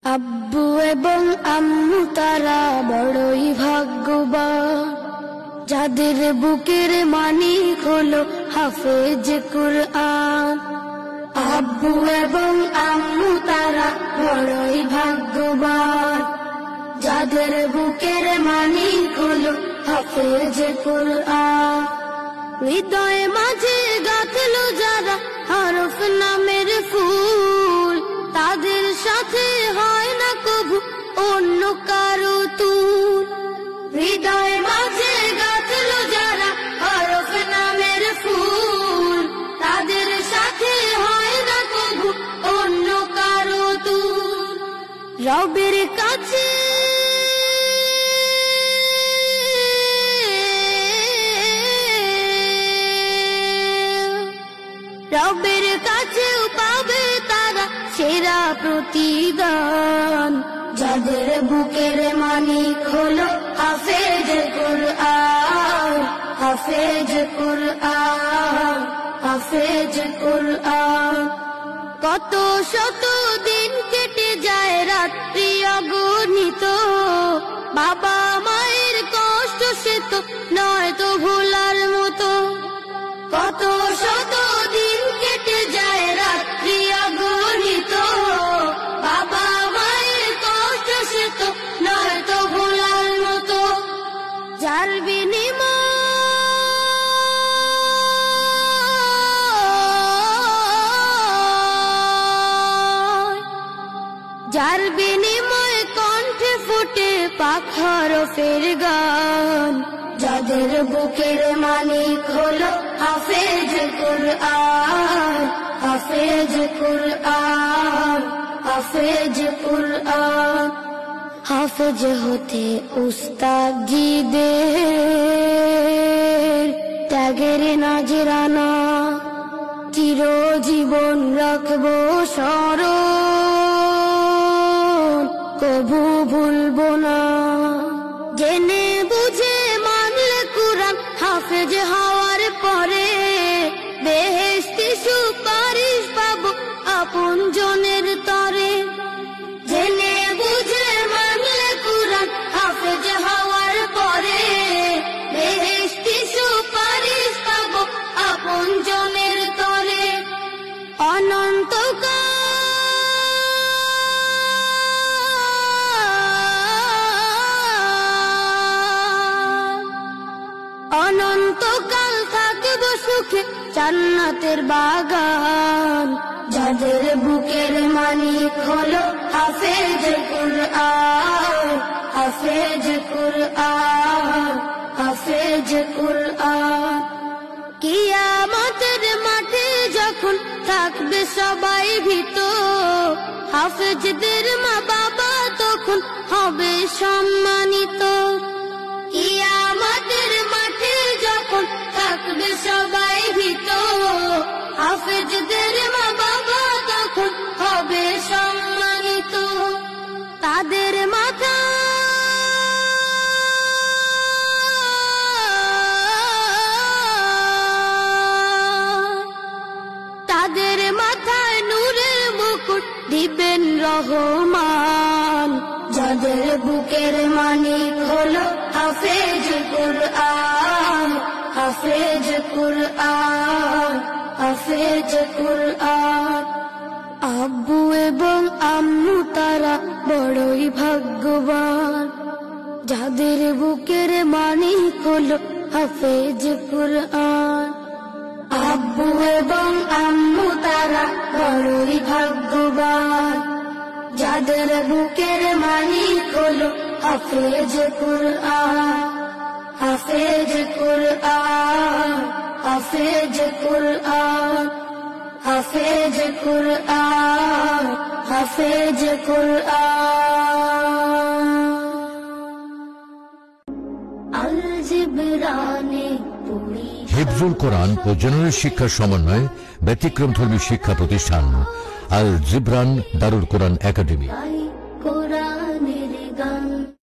আব্বু এবং আম্মু তারা বড়ই ভাগ্যবান, যাদের বুকের মানিক হলো হাফেজ কুরআন। আব্বু এবং আম্মু তারা বড়ই ভাগ্যবান, যাদের বুকের মানিক হলো হাফেজ কুরআন। হৃদয়ে মাঝে গাঁথলো যারা হরফ নামের ফুল, তাদের সাথে হয় না কবু অন্য কারো তুল। হৃদয়ে মাঝে গাঁথলো যারা হরফ নামের ফুল, তাদের সাথে হয় না কবু অন্য কারো তুল। রবের কাছে রবের কাছেও পাবে তারা সেরা প্রতিদান, যাদের বুকের মানিক হলো হাফেজ কুরআন। হাফেজ কুরআন, হাফেজ কুরআন। কত শত দিন কেটে যায় রাত্রি অগণিত, বাবা মায়ের কষ্ট সে তো নয় তো ভোলার মতো। কত শত দিন কেটে যায় রাত্রি অগণিত, বাবা মায়ের কষ্ট সে তো নয় তো ভোলার মতো। যার বিনিময় কণ্ঠে ফুটে পাক হরফের গান, যাদের বুকের মানিক হলো হাফেজ কুরআন। হাফেজ কুরআন, হাফেজ কুরআন। হাফেজ হতে উস্তাদজিদের ত্যাগের নাজরানা চিরজীবন রাখবো স্মরণ, কবু ভুলবো না। জেনে বুঝে মানলে কুরআন হাফেজ হওয়ার পরে, বেহেশতি সুপারিশ পাবো আপন জনের তরে। জেনে বুঝে মানলে কুরআন হাফেজ হওয়ার পরে, বেহেশতি সুপারিশ পাবো আপন জনের তরে। অনন্তকাল অনন্তকাল থাকবো সুখে জান্নাতের বাগান, যাদের বুকের মানিক হলো হাফেজ কুরআন। হাফেজ কুরআন, হাফেজ কুরআন। কিয়ামতের মাঠে যখন থাকবে সবাই ভীত, হাফেজদের মা বাবা তখন হবে সম্মানিত। কিয়ামতের মাঠে যখন থাকবে সবাই ভীত, হাফেজদের মা বাবা তখন হবে সম্মানিত। তাদের মাথা তাদের মাথায় নূরের মুকুট দিবেন রহমান, যাদের বুকের মানিক হলো হাফেজ কুরআন। হাফেজ কুরআন, হাফেজ কুরআন। আব্বু এবং আম্মু তারা বড়ই ভাগ্যবান, যাদের বুকের মানিক হলো হাফেজ কুরআন। আব্বু এবং আম্মু তারা বড়ই ভাগ্যবান, যাদের বুকের মানিক হলো হাফেজ কুরআন। হাফেজ কুরআন, হাফেজ কুরআন। হাফেজ কুরআন, হাফেজ কুরআন। আল জিবরানে হিফজুল কোরআন ও জেনারেল শিক্ষার সমন্বয়ে ব্যতিক্রমধর্মী শিক্ষা প্রতিষ্ঠান আল জিবরান দারুল কোরআন একাডেমি।